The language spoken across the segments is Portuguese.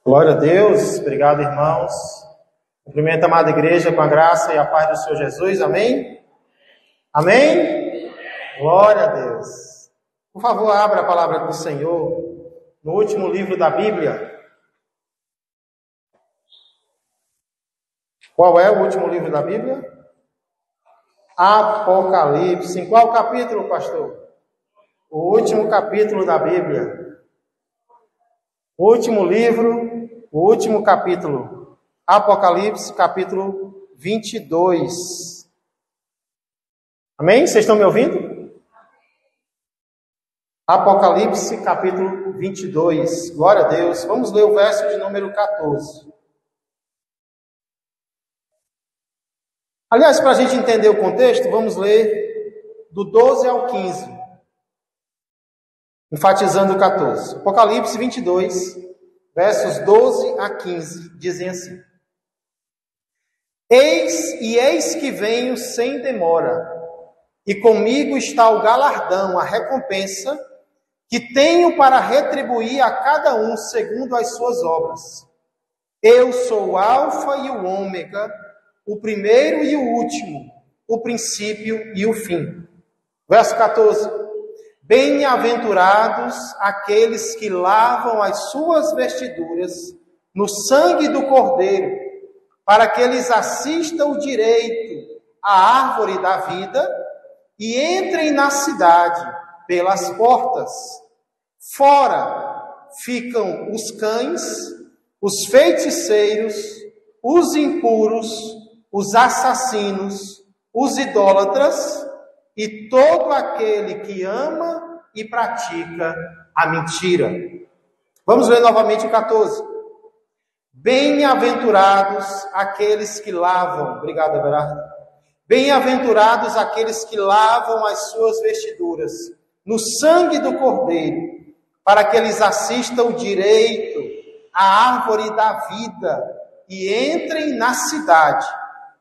Glória a Deus, obrigado, irmãos. Cumprimento a amada igreja com a graça e a paz do Senhor Jesus, amém? Amém? Glória a Deus. Por favor, abra a palavra do Senhor no último livro da Bíblia. Qual é o último livro da Bíblia? Apocalipse. Em qual capítulo, pastor? O último capítulo da Bíblia. O último livro, o último capítulo. Apocalipse, capítulo 22. Amém? Vocês estão me ouvindo? Apocalipse, capítulo 22. Glória a Deus. Vamos ler o verso de número 14. Aliás, para a gente entender o contexto, vamos ler do 12 ao 15. Enfatizando o 14. Apocalipse 22, versos 12 a 15, dizem assim: Eis que venho sem demora, e comigo está o galardão, a recompensa, que tenho para retribuir a cada um segundo as suas obras. Eu sou o Alfa e o Ômega, o primeiro e o último, o princípio e o fim. Verso 14. Bem-aventurados aqueles que lavam as suas vestiduras no sangue do Cordeiro, para que eles assistam o direito à árvore da vida e entrem na cidade pelas portas. Fora ficam os cães, os feiticeiros, os impuros, os assassinos, os idólatras e todo aquele que ama e pratica a mentira. Vamos ler novamente o 14. Bem-aventurados aqueles que lavam, obrigado, Everardo. Bem-aventurados aqueles que lavam as suas vestiduras no sangue do Cordeiro, para que eles assistam o direito à árvore da vida e entrem na cidade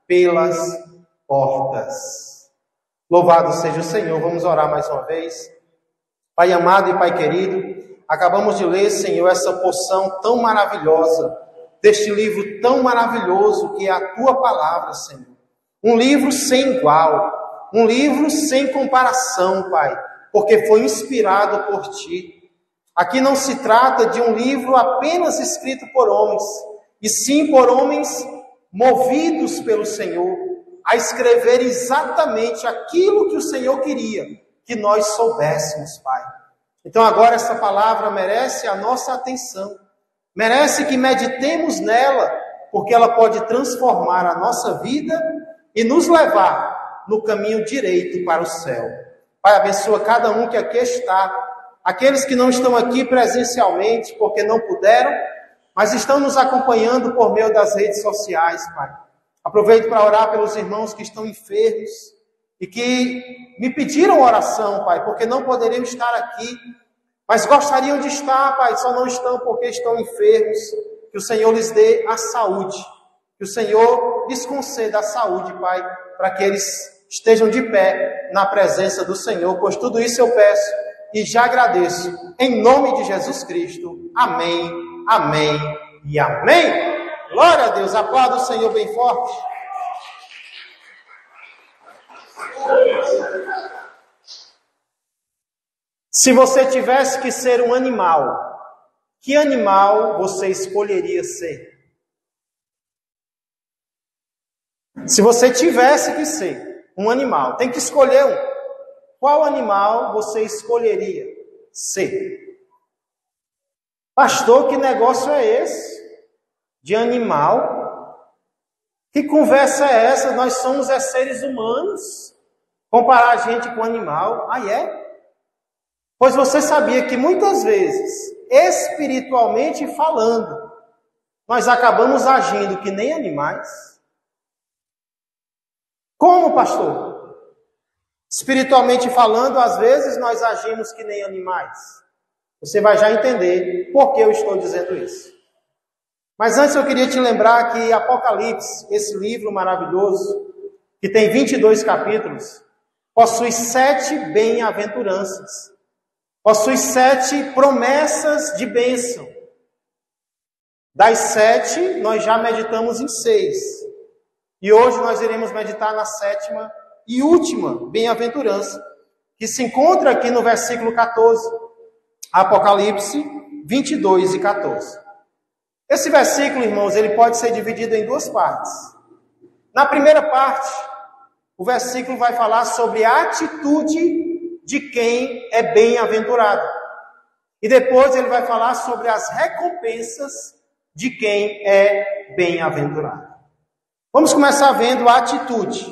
pelas portas. Louvado seja o Senhor. Vamos orar mais uma vez. Pai amado e Pai querido, acabamos de ler, Senhor, essa porção tão maravilhosa, deste livro tão maravilhoso que é a Tua Palavra, Senhor. Um livro sem igual, um livro sem comparação, Pai, porque foi inspirado por Ti. Aqui não se trata de um livro apenas escrito por homens, e sim por homens movidos pelo Senhor, a escrever exatamente aquilo que o Senhor queria que nós soubéssemos, Pai. Então agora essa palavra merece a nossa atenção, merece que meditemos nela, porque ela pode transformar a nossa vida e nos levar no caminho direito para o céu. Pai, abençoa cada um que aqui está, aqueles que não estão aqui presencialmente porque não puderam, mas estão nos acompanhando por meio das redes sociais, Pai. Aproveito para orar pelos irmãos que estão enfermos e que me pediram oração, Pai, porque não poderiam estar aqui, mas gostariam de estar, Pai, só não estão porque estão enfermos. Que o Senhor lhes dê a saúde, que o Senhor lhes conceda a saúde, Pai, para que eles estejam de pé na presença do Senhor, pois tudo isso eu peço e já agradeço, em nome de Jesus Cristo. Amém, amém e amém. Glória a Deus, aplauda o Senhor bem forte. Se você tivesse que ser um animal, que animal você escolheria ser? Se você tivesse que ser um animal, tem que escolher um. Qual animal você escolheria ser? Pastor, que negócio é esse? De animal? Que conversa é essa? Nós somos seres humanos. Comparar a gente com animal? Ah, é? Pois você sabia que muitas vezes, espiritualmente falando, nós acabamos agindo que nem animais? Como, pastor? Espiritualmente falando, às vezes nós agimos que nem animais. Você vai já entender por que eu estou dizendo isso. Mas antes eu queria te lembrar que Apocalipse, esse livro maravilhoso, que tem 22 capítulos, possui 7 bem-aventuranças. Possui 7 promessas de bênção. Das 7, nós já meditamos em 6. E hoje nós iremos meditar na 7ª e última bem-aventurança, que se encontra aqui no versículo 14, Apocalipse 22 e 14. Esse versículo, irmãos, ele pode ser dividido em 2 partes. Na primeira parte, o versículo vai falar sobre a atitude de quem é bem-aventurado. E depois ele vai falar sobre as recompensas de quem é bem-aventurado. Vamos começar vendo a atitude,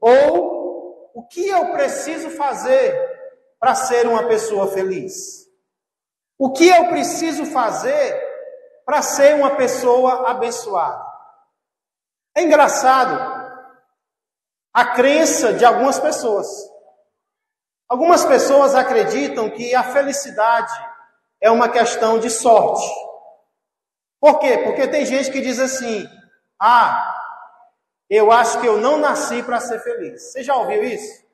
ou o que eu preciso fazer para ser uma pessoa feliz. O que eu preciso fazer para ser uma pessoa abençoada. É engraçado a crença de algumas pessoas. Algumas pessoas acreditam que a felicidade é uma questão de sorte. Por quê? Porque tem gente que diz assim: eu acho que eu não nasci para ser feliz. Você já ouviu isso?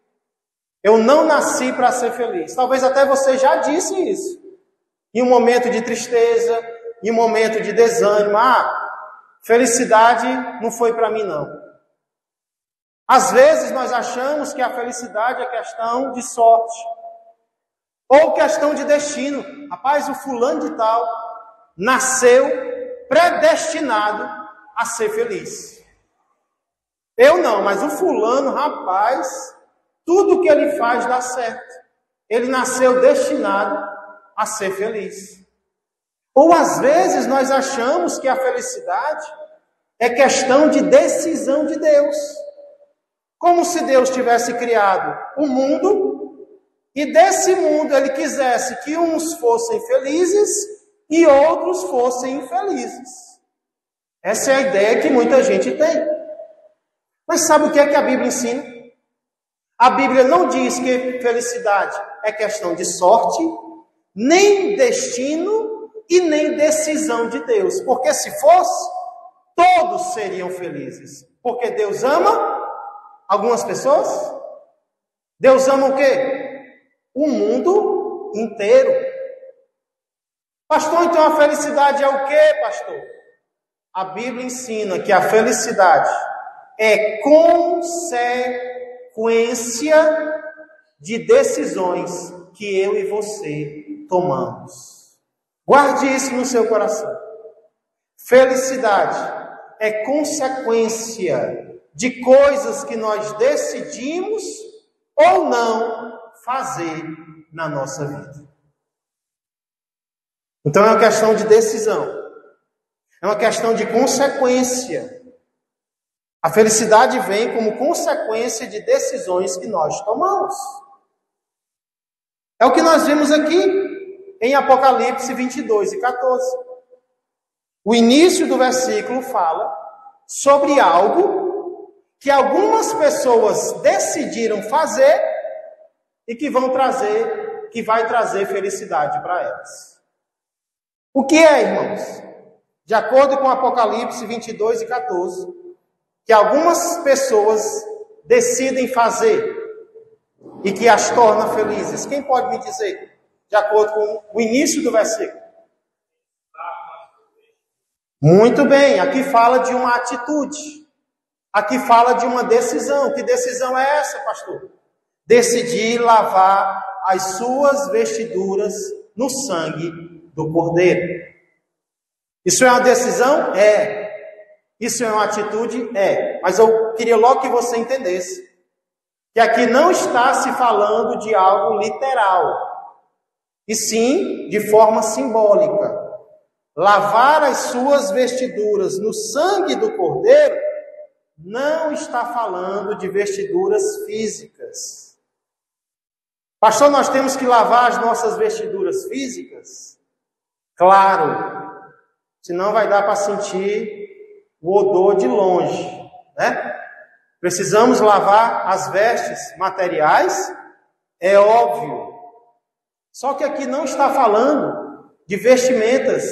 Eu não nasci para ser feliz. Talvez até você já disse isso. Em um momento de tristeza, em um momento de desânimo. Felicidade não foi para mim não. Às vezes nós achamos que a felicidade é questão de sorte. Ou questão de destino. Rapaz, o fulano de tal nasceu predestinado a ser feliz. Eu não, mas o fulano, rapaz, tudo que ele faz dá certo. Ele nasceu destinado a ser feliz. Ou às vezes nós achamos que a felicidade é questão de decisão de Deus. Como se Deus tivesse criado o mundo e desse mundo ele quisesse que uns fossem felizes e outros fossem infelizes. Essa é a ideia que muita gente tem. Mas sabe o que é que a Bíblia ensina? A Bíblia não diz que felicidade é questão de sorte, nem destino e nem decisão de Deus. Porque se fosse, todos seriam felizes. Porque Deus ama algumas pessoas. Deus ama o quê? O mundo inteiro. Pastor, então a felicidade é o quê, pastor? A Bíblia ensina que a felicidade é consequência de decisões que eu e você tomamos. Guarde isso no seu coração. Felicidade é consequência de coisas que nós decidimos ou não fazer na nossa vida. Então é uma questão de decisão. É uma questão de consequência. A felicidade vem como consequência de decisões que nós tomamos. É o que nós vimos aqui em Apocalipse 22 e 14. O início do versículo fala sobre algo que algumas pessoas decidiram fazer e que vai trazer felicidade para elas. O que é, irmãos? De acordo com Apocalipse 22 e 14, que algumas pessoas decidem fazer e que as torna felizes. Quem pode me dizer? De acordo com o início do versículo. Muito bem, aqui fala de uma atitude. Aqui fala de uma decisão. Que decisão é essa, pastor? Decidir lavar as suas vestiduras no sangue do Cordeiro. Isso é uma decisão? É. Isso é uma atitude? É. Mas eu queria logo que você entendesse que aqui não está se falando de algo literal, e sim de forma simbólica. Lavar as suas vestiduras no sangue do Cordeiro não está falando de vestiduras físicas. Pastor, nós temos que lavar as nossas vestiduras físicas? Claro, senão vai dar para sentir o odor de longe, né? Precisamos lavar as vestes materiais? É óbvio. Só que aqui não está falando de vestimentas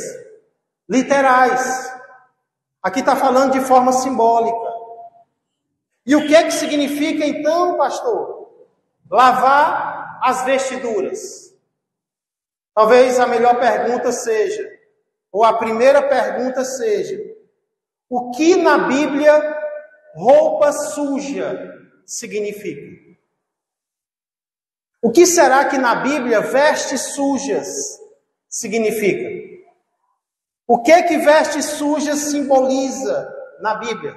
literais. Aqui está falando de forma simbólica. E o que é que significa então, pastor? Lavar as vestiduras. Talvez a melhor pergunta seja: ou a primeira pergunta seja: o que na Bíblia roupa suja significa? O que será que na Bíblia vestes sujas significa? O que vestes sujas simboliza na Bíblia?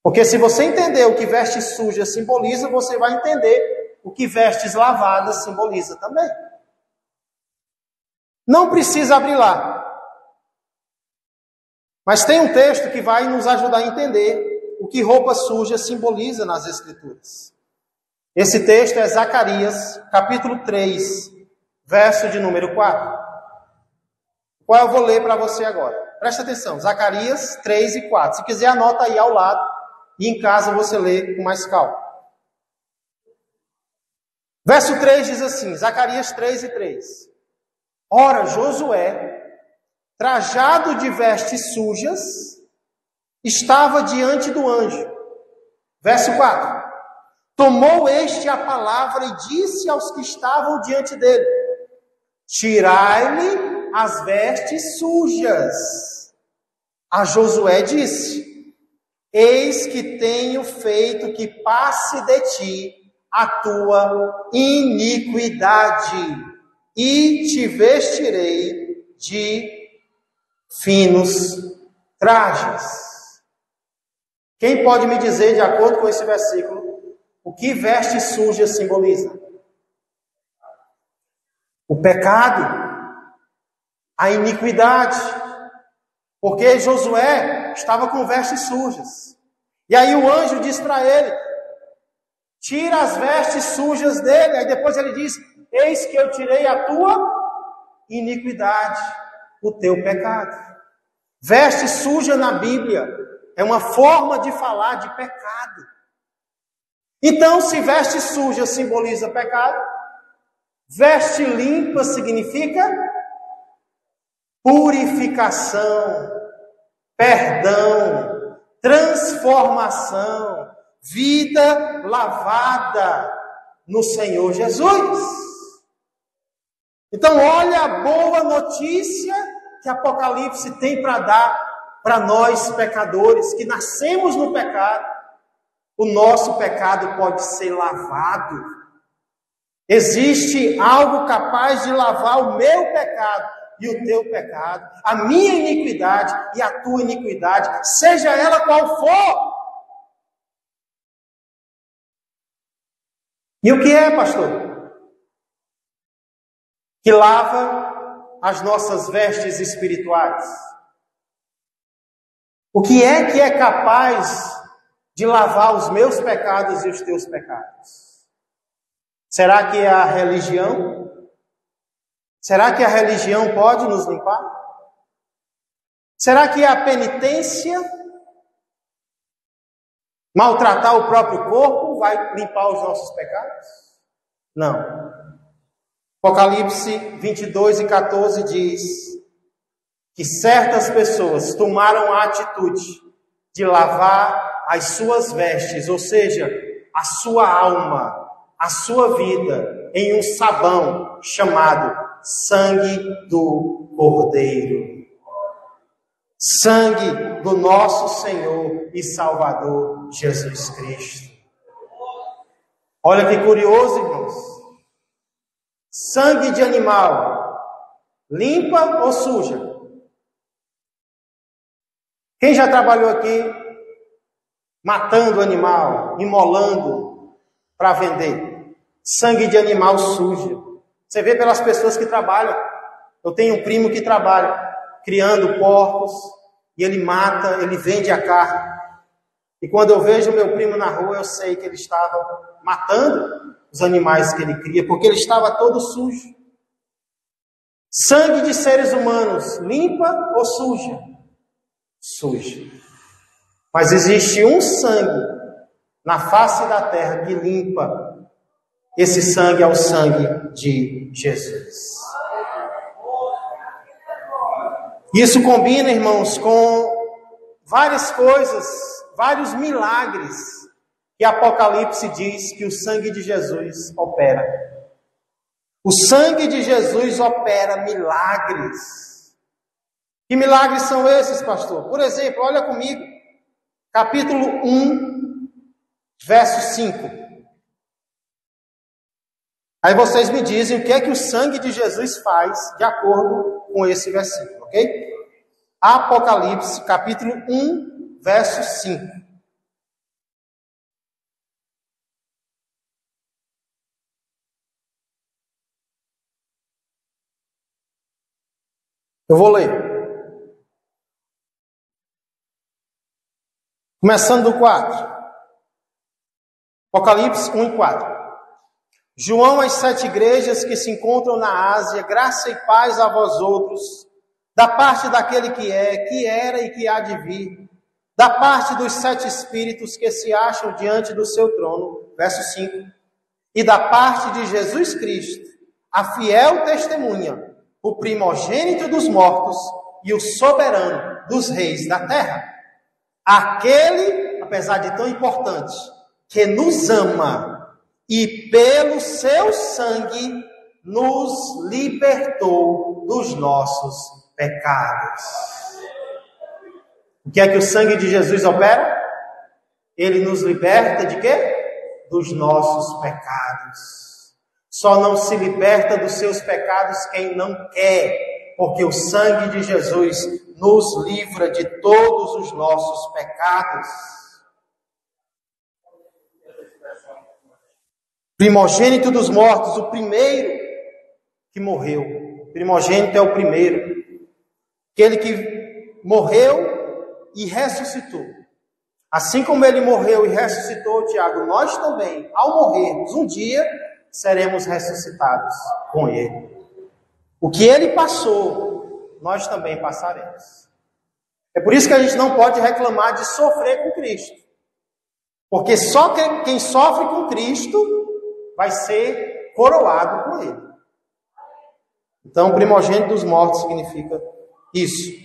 Porque se você entender o que vestes sujas simboliza, você vai entender o que vestes lavadas simboliza também. Não precisa abrir lá. Mas tem um texto que vai nos ajudar a entender o que roupa suja simboliza nas Escrituras. Esse texto é Zacarias, capítulo 3, verso de número 4. Qual eu vou ler para você agora? Presta atenção, Zacarias 3 e 4. Se quiser, anota aí ao lado e em casa você lê com mais calma. Verso 3 diz assim, Zacarias 3 e 3. Ora, Josué, trajado de vestes sujas, estava diante do anjo. Verso 4. Tomou este a palavra e disse aos que estavam diante dele: tirai-lhe as vestes sujas. A Josué disse: eis que tenho feito que passe de ti a tua iniquidade, e te vestirei de finos trajes. Quem pode me dizer, de acordo com esse versículo, o que veste suja simboliza? O pecado, a iniquidade. Porque Josué estava com vestes sujas. E aí o anjo diz para ele: tira as vestes sujas dele. Aí depois ele diz: eis que eu tirei a tua iniquidade, o teu pecado. Veste suja na Bíblia é uma forma de falar de pecado. Então, se veste suja simboliza pecado, veste limpa significa purificação, perdão, transformação, vida lavada no Senhor Jesus. Então, olha a boa notícia que Apocalipse tem para dar para nós pecadores, que nascemos no pecado. O nosso pecado pode ser lavado. Existe algo capaz de lavar o meu pecado e o teu pecado, a minha iniquidade e a tua iniquidade, seja ela qual for. E o que é, pastor? Que lava as nossas vestes espirituais. O que é capaz de lavar os meus pecados e os teus pecados? Será que é a religião? Será que a religião pode nos limpar? Será que é a penitência? Maltratar o próprio corpo vai limpar os nossos pecados? Não. Apocalipse 22 e 14 diz que certas pessoas tomaram a atitude de lavar as suas vestes, ou seja, a sua alma, a sua vida, em um sabão chamado sangue do Cordeiro. Sangue do nosso Senhor e Salvador Jesus Cristo. Olha que curioso, irmãos. Sangue de animal, limpa ou suja? Quem já trabalhou aqui matando animal, imolando para vender? Sangue de animal suja. Você vê pelas pessoas que trabalham. Eu tenho um primo que trabalha criando porcos e ele mata, ele vende a carne. E quando eu vejo o meu primo na rua, eu sei que ele estava matando os animais que ele cria, porque ele estava todo sujo. Sangue de seres humanos, limpa ou suja? Suja. Mas existe um sangue na face da terra que limpa. Esse sangue é o sangue de Jesus. Isso combina, irmãos, com várias coisas, vários milagres que Apocalipse diz que o sangue de Jesus opera. O sangue de Jesus opera milagres. Que milagres são esses, pastor? Por exemplo, olha comigo, capítulo 1, verso 5. Aí vocês me dizem o que é que o sangue de Jesus faz de acordo com esse versículo, ok? Apocalipse, capítulo 1, verso 5. Eu vou ler. Começando do 4. Apocalipse 1 e 4. João às 7 igrejas que se encontram na Ásia, graça e paz a vós outros, da parte daquele que é, que era e que há de vir, da parte dos 7 espíritos que se acham diante do seu trono, verso 5, e da parte de Jesus Cristo, a fiel testemunha, o primogênito dos mortos e o soberano dos reis da terra. Aquele, apesar de tão importante, que nos ama e pelo seu sangue nos libertou dos nossos pecados. O que é que o sangue de Jesus opera? Ele nos liberta de quê? Dos nossos pecados. Só não se liberta dos seus pecados quem não quer, porque o sangue de Jesus nos livra de todos os nossos pecados. Primogênito dos mortos, o primeiro que morreu. Primogênito é o primeiro. Aquele que morreu e ressuscitou. Assim como ele morreu e ressuscitou, Tiago, nós também, ao morrermos, um dia seremos ressuscitados com ele. O que ele passou, nós também passaremos. É por isso que a gente não pode reclamar de sofrer com Cristo. Porque só quem sofre com Cristo vai ser coroado com ele. Então, primogênito dos mortos significa isso.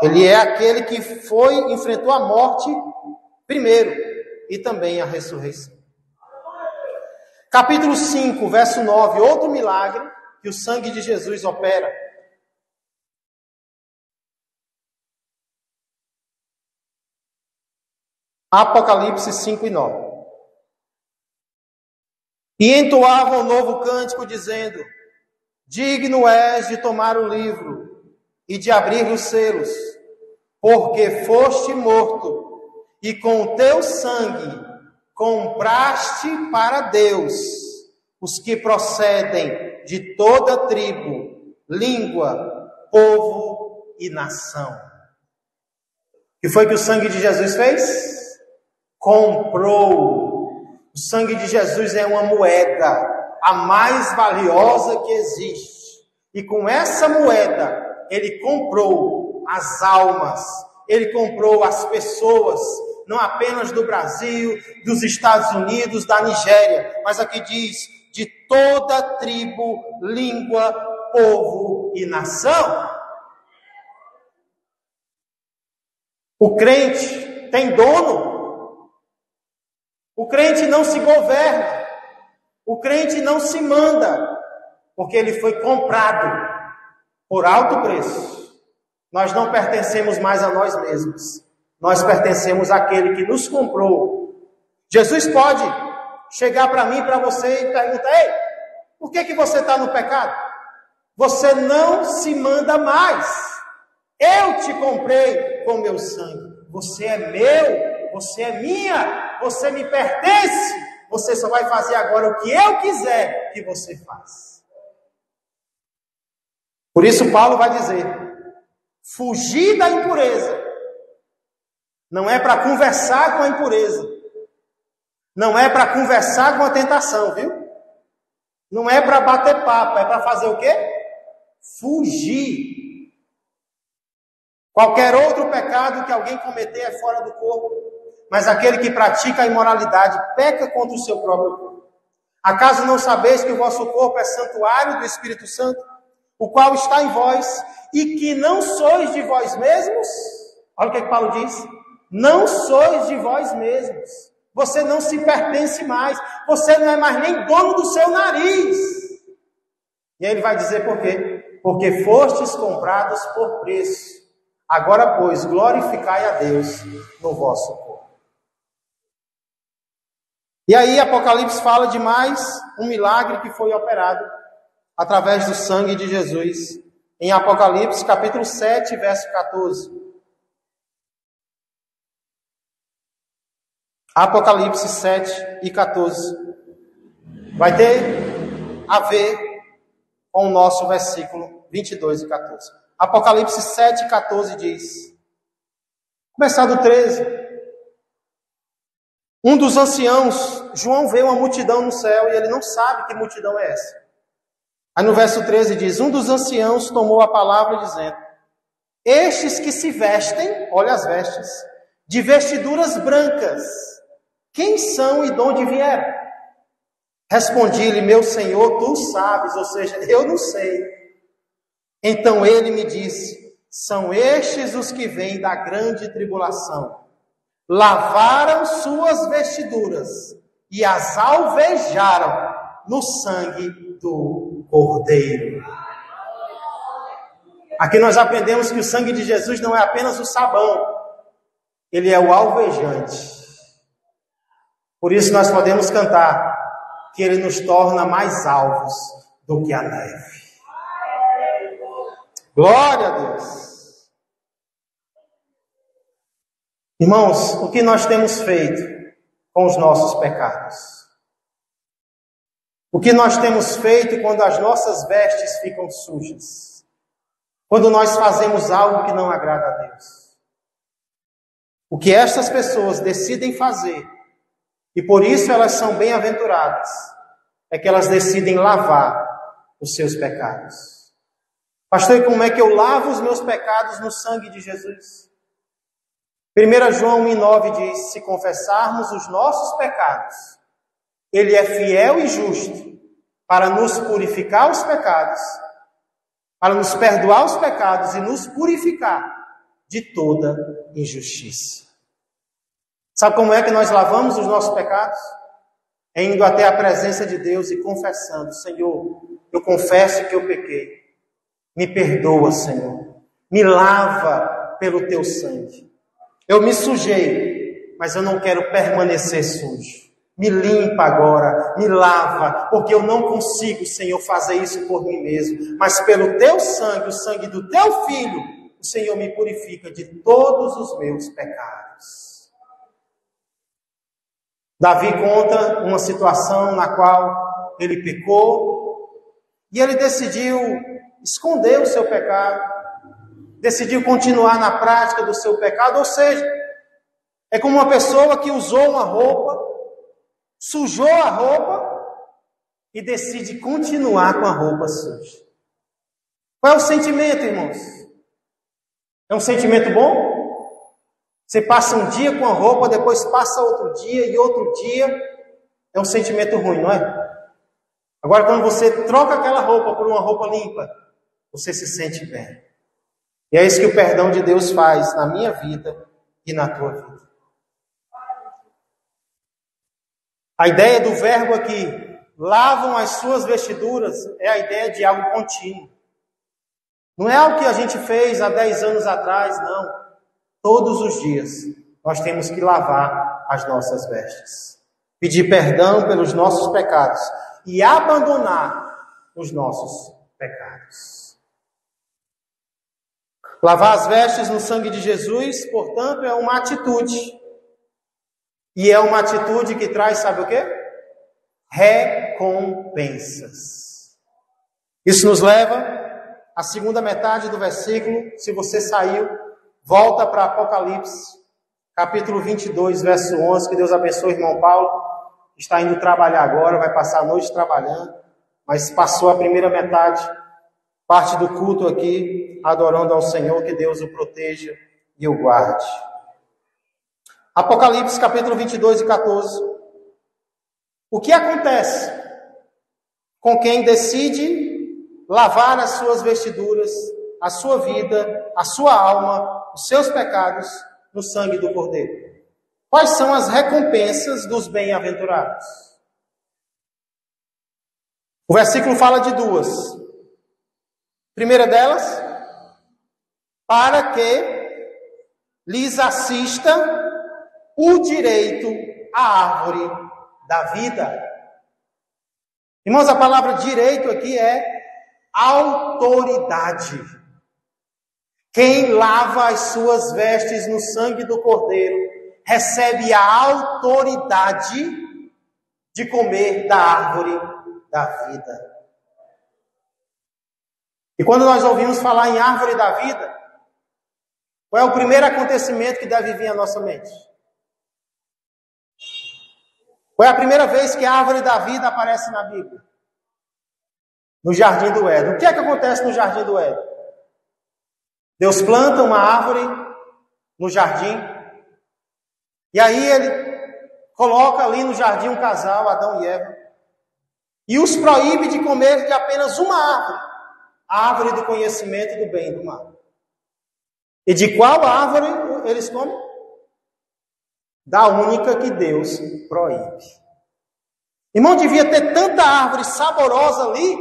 Ele é aquele que enfrentou a morte primeiro e também a ressurreição. Capítulo 5, verso 9, outro milagre que o sangue de Jesus opera. Apocalipse 5 e 9. E entoavam um novo cântico, dizendo: digno és de tomar o livro e de abrir os selos, porque foste morto, e com o teu sangue compraste para Deus os que procedem de toda tribo, língua, povo e nação. O que foi que o sangue de Jesus fez? Comprou. O sangue de Jesus é uma moeda, a mais valiosa que existe. E com essa moeda, ele comprou as almas, ele comprou as pessoas, não apenas do Brasil, dos Estados Unidos, da Nigéria, mas aqui diz, de toda tribo, língua, povo e nação. O crente tem dono. O crente não se governa, o crente não se manda, porque ele foi comprado por alto preço. Nós não pertencemos mais a nós mesmos, nós pertencemos àquele que nos comprou. Jesus pode chegar para mim, para você e perguntar: ei, por que você está no pecado? Você não se manda mais. Eu te comprei com meu sangue. Você é meu, você é minha. Você me pertence, você só vai fazer agora o que eu quiser que você faça. Por isso Paulo vai dizer, fugir da impureza. Não é para conversar com a impureza. Não é para conversar com a tentação, viu? Não é para bater papo, é para fazer o quê? Fugir. Qualquer outro pecado que alguém cometer é fora do corpo. Mas aquele que pratica a imoralidade peca contra o seu próprio corpo. Acaso não sabeis que o vosso corpo é santuário do Espírito Santo, o qual está em vós, e que não sois de vós mesmos? Olha o que Paulo diz. Não sois de vós mesmos. Você não se pertence mais. Você não é mais nem dono do seu nariz. E aí ele vai dizer por quê? Porque fostes comprados por preço. Agora, pois, glorificai a Deus no vosso corpo. E aí Apocalipse fala de mais um milagre que foi operado através do sangue de Jesus. Em Apocalipse, capítulo 7, verso 14. Apocalipse 7 e 14. Vai ter a ver com o nosso versículo 22 e 14. Apocalipse 7, 14 diz, começar do 13. Um dos anciãos, João vê uma multidão no céu e ele não sabe que multidão é essa. Aí no verso 13 diz, um dos anciãos tomou a palavra dizendo, estes que se vestem, olha as vestes, de vestiduras brancas, quem são e de onde vieram? Respondi-lhe, meu Senhor, tu sabes, ou seja, eu não sei. Então ele me disse, são estes os que vêm da grande tribulação. Lavaram suas vestiduras e as alvejaram no sangue do Cordeiro. Aqui nós aprendemos que o sangue de Jesus não é apenas o sabão, ele é o alvejante. Por isso nós podemos cantar que ele nos torna mais alvos do que a neve. Glória a Deus! Irmãos, o que nós temos feito com os nossos pecados? O que nós temos feito quando as nossas vestes ficam sujas? Quando nós fazemos algo que não agrada a Deus? O que estas pessoas decidem fazer, e por isso elas são bem-aventuradas, é que elas decidem lavar os seus pecados. Pastor, e como é que eu lavo os meus pecados no sangue de Jesus? 1 João 1,9 diz, se confessarmos os nossos pecados, Ele é fiel e justo para nos purificar os pecados, para nos perdoar os pecados e nos purificar de toda injustiça. Sabe como é que nós lavamos os nossos pecados? É indo até a presença de Deus e confessando, Senhor, eu confesso que eu pequei. Me perdoa, Senhor. Me lava pelo teu sangue. Eu me sujei, mas eu não quero permanecer sujo. Me limpa agora, me lava, porque eu não consigo, Senhor, fazer isso por mim mesmo. Mas pelo teu sangue, o sangue do teu filho, o Senhor me purifica de todos os meus pecados. Davi conta uma situação na qual ele pecou e ele decidiu esconder o seu pecado. Decidiu continuar na prática do seu pecado, ou seja, é como uma pessoa que usou uma roupa, sujou a roupa e decide continuar com a roupa suja. Qual é o sentimento, irmãos? É um sentimento bom? Você passa um dia com a roupa, depois passa outro dia e outro dia, é um sentimento ruim, não é? Agora, quando você troca aquela roupa por uma roupa limpa, você se sente bem. E é isso que o perdão de Deus faz na minha vida e na tua vida. A ideia do verbo aqui, lavam as suas vestiduras, é a ideia de algo contínuo. Não é algo que a gente fez há 10 anos atrás, não. Todos os dias nós temos que lavar as nossas vestes. Pedir perdão pelos nossos pecados e abandonar os nossos pecados. Lavar as vestes no sangue de Jesus, portanto, é uma atitude. E é uma atitude que traz, sabe o quê? Recompensas. Isso nos leva à segunda metade do versículo. Se você saiu, volta para Apocalipse, capítulo 22, verso 11. Que Deus abençoe o irmão Paulo. Está indo trabalhar agora, vai passar a noite trabalhando. Mas passou a primeira metade, parte do culto aqui, adorando ao Senhor, que Deus o proteja e o guarde. Apocalipse, capítulo 22 e 14. O que acontece com quem decide lavar as suas vestiduras, a sua vida, a sua alma, os seus pecados no sangue do Cordeiro? Quais são as recompensas dos bem-aventurados? O versículo fala de duas. Primeira delas, para que lhes assista o direito à árvore da vida. Irmãos, a palavra direito aqui é autoridade. Quem lava as suas vestes no sangue do Cordeiro recebe a autoridade de comer da árvore da vida. E quando nós ouvimos falar em árvore da vida, qual é o primeiro acontecimento que deve vir à nossa mente? Qual é a primeira vez que a árvore da vida aparece na Bíblia? No Jardim do Éden. O que é que acontece no Jardim do Éden? Deus planta uma árvore no jardim, e aí ele coloca ali no jardim um casal, Adão e Eva, e os proíbe de comer de apenas uma árvore, a árvore do conhecimento do bem e do mal. E de qual árvore eles comem? Da única que Deus proíbe. Irmão, devia ter tanta árvore saborosa ali,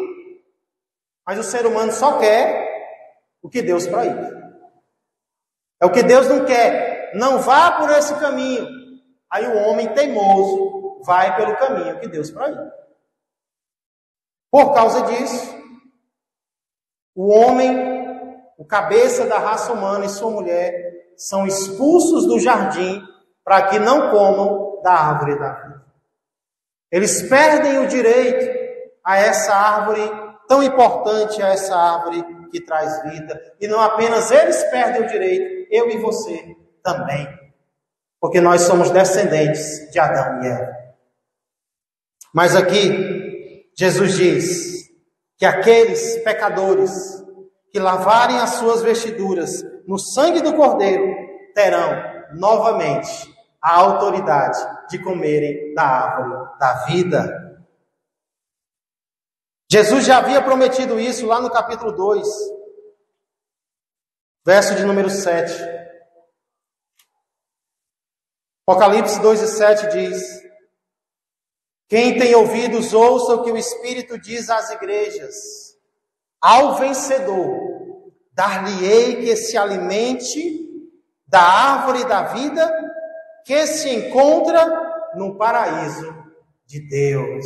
mas o ser humano só quer o que Deus proíbe. É o que Deus não quer. Não vá por esse caminho. Aí o homem teimoso vai pelo caminho que Deus proíbe. Por causa disso, o homem, o cabeça da raça humana e sua mulher são expulsos do jardim para que não comam da árvore da vida. Eles perdem o direito a essa árvore tão importante, a essa árvore que traz vida. E não apenas eles perdem o direito, eu e você também. Porque nós somos descendentes de Adão e Eva. Mas aqui, Jesus diz que aqueles pecadores que lavarem as suas vestiduras no sangue do Cordeiro terão novamente a autoridade de comerem da árvore da vida. Jesus já havia prometido isso lá no capítulo 2, verso de número 7. Apocalipse 2:7 diz: quem tem ouvidos, ouça o que o Espírito diz às igrejas. Ao vencedor, dar-lhe-ei que se alimente da árvore da vida que se encontra no paraíso de Deus.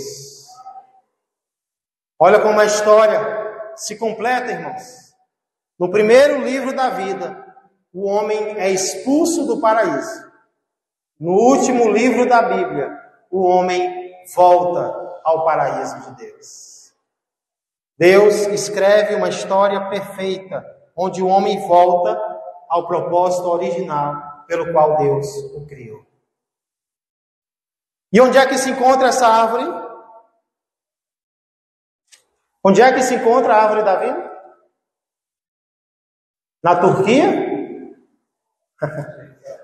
Olha como a história se completa, irmãos. No primeiro livro da vida, o homem é expulso do paraíso. No último livro da Bíblia, o homem volta ao paraíso de Deus. Deus escreve uma história perfeita, onde o homem volta ao propósito original pelo qual Deus o criou. E onde é que se encontra essa árvore? Onde é que se encontra a árvore da vida? Na Turquia?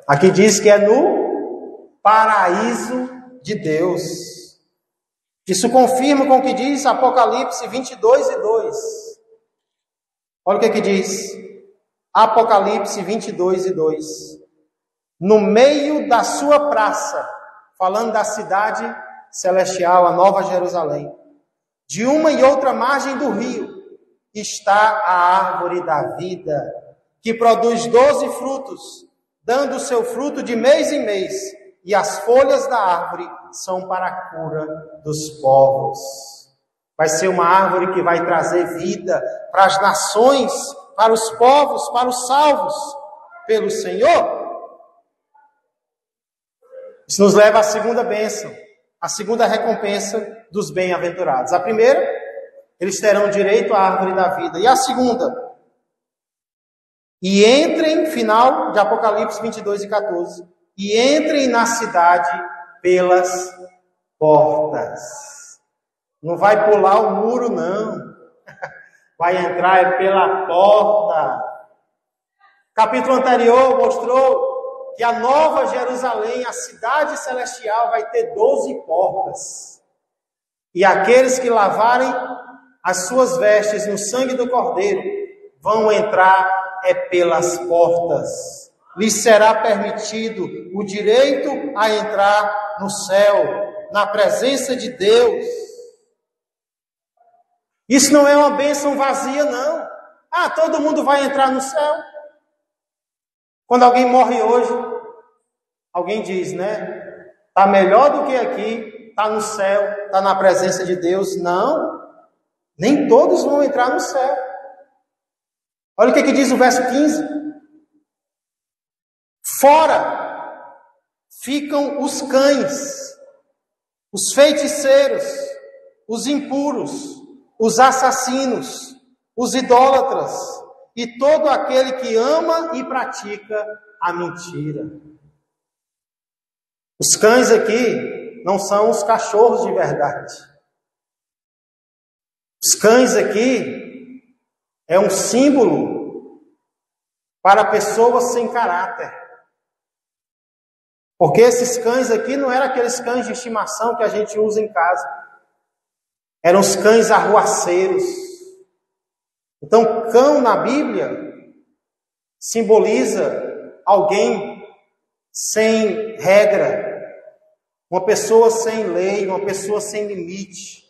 Aqui diz que é no paraíso de Deus. Isso confirma com o que diz Apocalipse 22:2. Olha o que diz Apocalipse 22:2. No meio da sua praça, falando da cidade celestial, a Nova Jerusalém, de uma e outra margem do rio, está a árvore da vida, que produz 12 frutos, dando o seu fruto de mês em mês, e as folhas da árvore são para a cura dos povos. Vai ser uma árvore que vai trazer vida para as nações, para os povos, para os salvos pelo Senhor. Isso nos leva à segunda bênção, a segunda recompensa dos bem-aventurados. A primeira, eles terão direito à árvore da vida. E a segunda, e entrem, final de Apocalipse 22:14, e entrem na cidade pelas portas. Não vai pular o muro, não. Vai entrar pela porta. O capítulo anterior mostrou que a Nova Jerusalém, a cidade celestial, vai ter 12 portas. E aqueles que lavarem as suas vestes no sangue do Cordeiro vão entrar pelas portas. Lhes será permitido o direito a entrar no céu, na presença de Deus. Isso não é uma bênção vazia, não. Ah, todo mundo vai entrar no céu. Quando alguém morre hoje, alguém diz, né? Está melhor do que aqui, está no céu, está na presença de Deus. Não, nem todos vão entrar no céu. Olha o que diz o verso 15. Fora ficam os cães, os feiticeiros, os impuros, os assassinos, os idólatras e todo aquele que ama e pratica a mentira. Os cães aqui não são os cachorros de verdade. Os cães aqui é um símbolo para pessoas sem caráter. Porque esses cães aqui não eram aqueles cães de estimação que a gente usa em casa. Eram os cães arruaceiros. Então, cão na Bíblia simboliza alguém sem regra, uma pessoa sem lei, uma pessoa sem limite.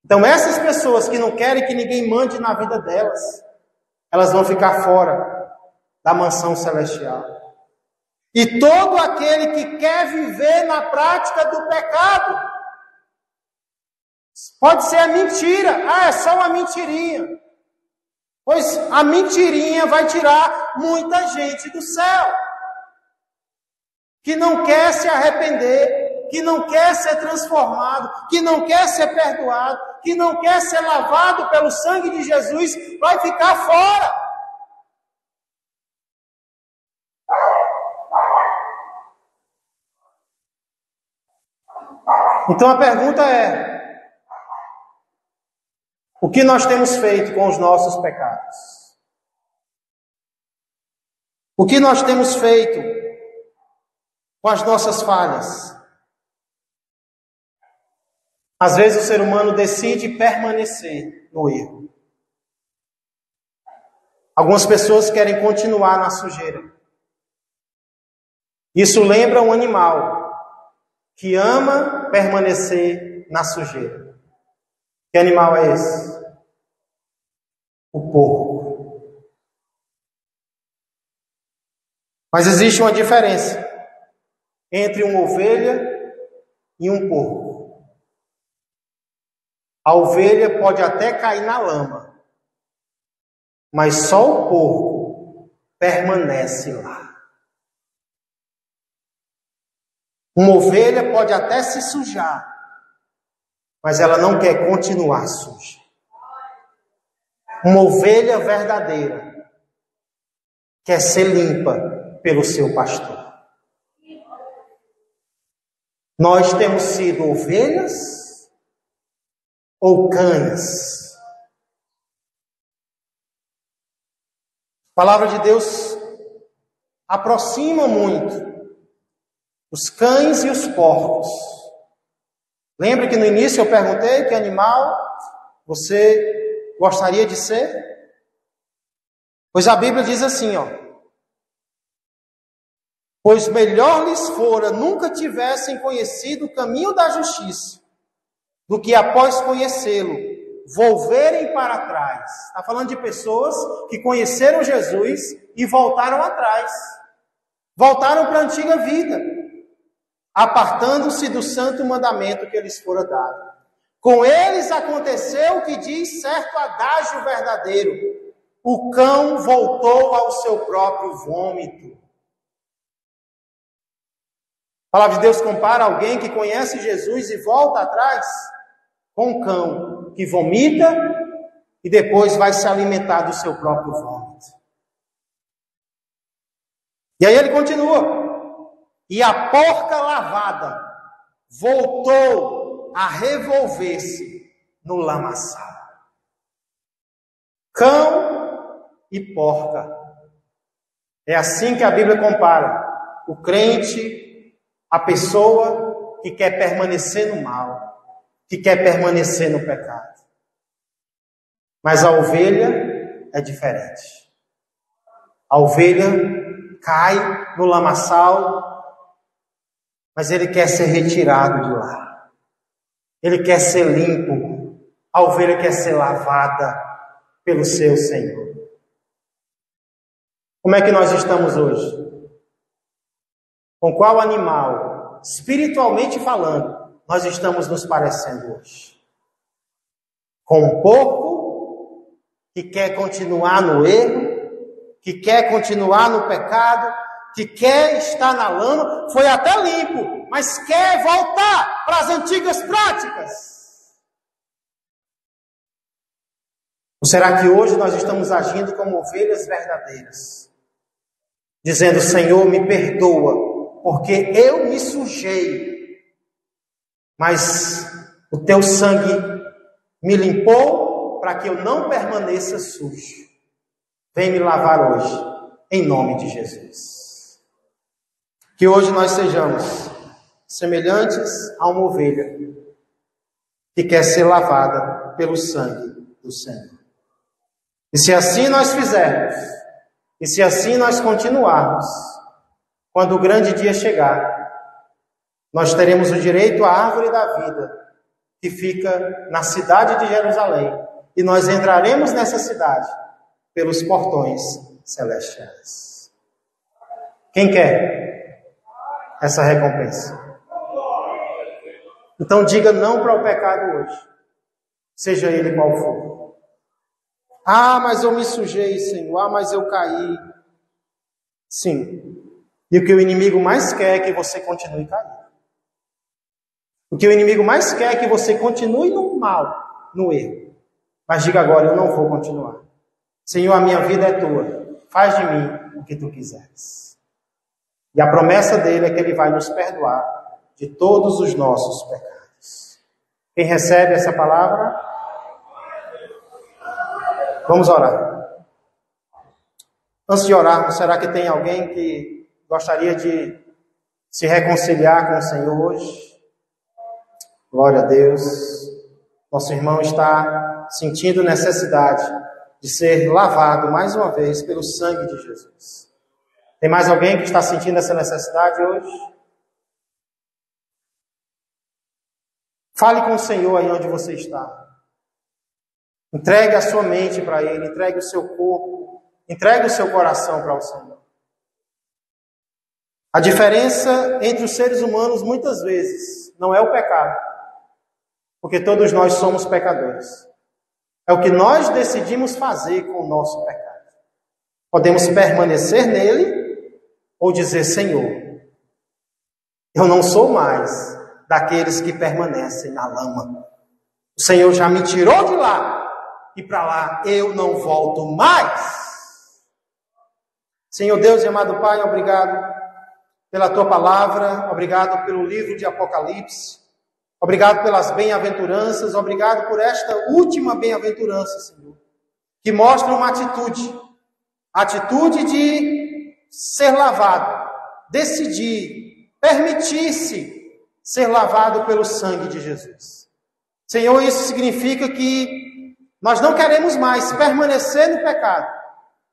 Então, essas pessoas que não querem que ninguém mande na vida delas, elas vão ficar fora da mansão celestial. E todo aquele que quer viver na prática do pecado, pode ser a mentira. Ah, é só uma mentirinha. Pois a mentirinha vai tirar muita gente do céu. Que não quer se arrepender, que não quer ser transformado, que não quer ser perdoado, que não quer ser lavado pelo sangue de Jesus, vai ficar fora. Então a pergunta é: o que nós temos feito com os nossos pecados? O que nós temos feito com as nossas falhas? Às vezes o ser humano decide permanecer no erro. Algumas pessoas querem continuar na sujeira. Isso lembra um animal que ama permanecer na sujeira. Que animal é esse? O porco. Mas existe uma diferença entre uma ovelha e um porco. A ovelha pode até cair na lama, mas só o porco permanece lá. Uma ovelha pode até se sujar, mas ela não quer continuar suja. Uma ovelha verdadeira quer ser limpa pelo seu pastor. Nós temos sido ovelhas ou cães? A palavra de Deus aproxima muito os cães e os porcos. Lembra que no início eu perguntei que animal você gostaria de ser? Pois a Bíblia diz assim, ó: pois melhor lhes fora nunca tivessem conhecido o caminho da justiça, do que após conhecê-lo, volverem para trás. Está falando de pessoas que conheceram Jesus e voltaram atrás. Voltaram para a antiga vida, apartando-se do santo mandamento que lhes fora dado. Com eles aconteceu o que diz certo adágio verdadeiro: o cão voltou ao seu próprio vômito. A palavra de Deus compara alguém que conhece Jesus e volta atrás com um cão que vomita e depois vai se alimentar do seu próprio vômito. E aí ele continua: e a porca lavada voltou a revolver-se no lamaçal. Cão e porca. É assim que a Bíblia compara o crente, a pessoa que quer permanecer no mal, que quer permanecer no pecado. Mas a ovelha é diferente. A ovelha cai no lamaçal, mas ele quer ser retirado de lá. Ele quer ser limpo. A ovelha quer ser lavada. pelo seu Senhor. Como é que nós estamos hoje? Com qual animal, espiritualmente falando, nós estamos nos parecendo hoje? Com um porco que quer continuar no erro, que quer continuar no pecado, que quer estar na lama, foi até limpo, mas quer voltar para as antigas práticas. Ou será que hoje nós estamos agindo como ovelhas verdadeiras? Dizendo, Senhor, me perdoa, porque eu me sujei, mas o teu sangue me limpou para que eu não permaneça sujo. Vem me lavar hoje, em nome de Jesus. Que hoje nós sejamos semelhantes a uma ovelha que quer ser lavada pelo sangue do Senhor. E se assim nós fizermos, e se assim nós continuarmos, quando o grande dia chegar, nós teremos o direito à árvore da vida, que fica na cidade de Jerusalém, e nós entraremos nessa cidade pelos portões celestiais. Quem quer essa recompensa? Então diga não para o pecado hoje, seja ele qual for. Ah, mas eu me sujei, Senhor. Ah, mas eu caí. Sim. E o que o inimigo mais quer é que você continue caindo. O que o inimigo mais quer é que você continue no mal, no erro. Mas diga agora, eu não vou continuar. Senhor, a minha vida é tua. Faz de mim o que tu quiseres. E a promessa dele é que ele vai nos perdoar de todos os nossos pecados. Quem recebe essa palavra? Vamos orar. Antes de orarmos, será que tem alguém que gostaria de se reconciliar com o Senhor hoje? Glória a Deus. Nosso irmão está sentindo necessidade de ser lavado mais uma vez pelo sangue de Jesus. Tem mais alguém que está sentindo essa necessidade hoje? Fale com o Senhor aí onde você está. Entregue a sua mente para Ele, entregue o seu corpo, entregue o seu coração para o Senhor. A diferença entre os seres humanos, muitas vezes, não é o pecado, porque todos nós somos pecadores. É o que nós decidimos fazer com o nosso pecado. Podemos permanecer nele ou dizer, Senhor, eu não sou mais daqueles que permanecem na lama. O Senhor já me tirou de lá. E para lá eu não volto mais. Senhor Deus e amado Pai, obrigado pela Tua palavra, obrigado pelo livro de Apocalipse, obrigado pelas bem-aventuranças, obrigado por esta última bem-aventurança, Senhor, que mostra uma atitude, a atitude de ser lavado, decidir, permitir-se ser lavado pelo sangue de Jesus. Senhor, isso significa que nós não queremos mais permanecer no pecado.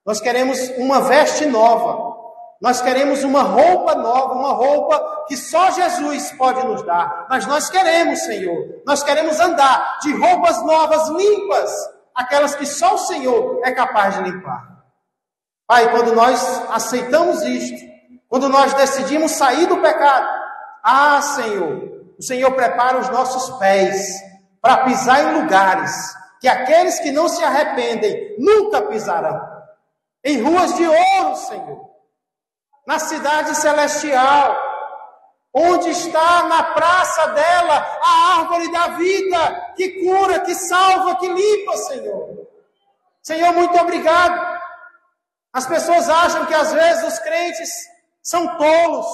Nós queremos uma veste nova. Nós queremos uma roupa nova, uma roupa que só Jesus pode nos dar. Mas nós queremos, Senhor, nós queremos andar de roupas novas, limpas, aquelas que só o Senhor é capaz de limpar. Pai, quando nós aceitamos isto, quando nós decidimos sair do pecado, Senhor, o Senhor prepara os nossos pés para pisar em lugares que aqueles que não se arrependem nunca pisarão. Em ruas de ouro, Senhor. Na cidade celestial. Onde está na praça dela a árvore da vida, que cura, que salva, que limpa, Senhor. Senhor, muito obrigado. As pessoas acham que às vezes os crentes são tolos,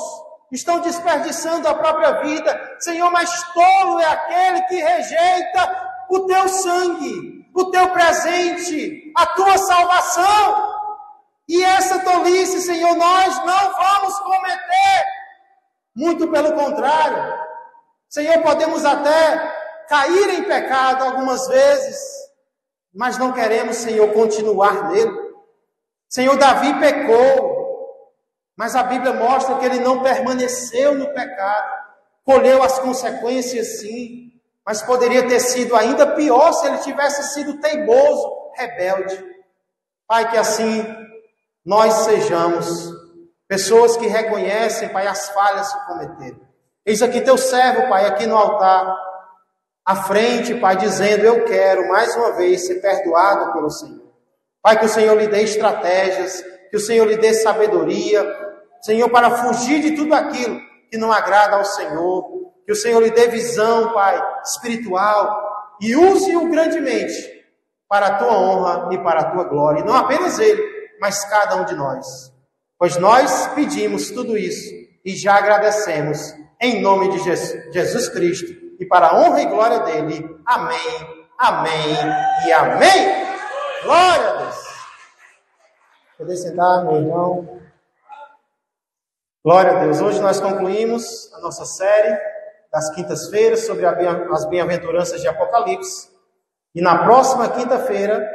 estão desperdiçando a própria vida. Senhor, mas tolo é aquele que rejeita o teu sangue, o teu presente, a tua salvação. E essa tolice, Senhor, nós não vamos cometer. Muito pelo contrário. Senhor, podemos até cair em pecado algumas vezes, mas não queremos, Senhor, continuar nele. Senhor, Davi pecou, mas a Bíblia mostra que ele não permaneceu no pecado, colheu as consequências sim, mas poderia ter sido ainda pior se ele tivesse sido teimoso, rebelde. Pai, que assim nós sejamos pessoas que reconhecem, Pai, as falhas que cometeram. Eis aqui teu servo, Pai, aqui no altar, à frente, Pai, dizendo: eu quero mais uma vez ser perdoado pelo Senhor. Pai, que o Senhor lhe dê estratégias, que o Senhor lhe dê sabedoria, Senhor, para fugir de tudo aquilo que não agrada ao Senhor. Que o Senhor lhe dê visão, Pai, espiritual, e use-o grandemente para a tua honra e para a tua glória. E não apenas ele, mas cada um de nós. Pois nós pedimos tudo isso e já agradecemos em nome de Jesus Cristo e para a honra e glória dele. Amém, amém e amém. Glória a Deus. Poder sentar, meu irmão. Glória a Deus. Hoje nós concluímos a nossa série das quintas-feiras sobre as bem-aventuranças de Apocalipse. E na próxima quinta-feira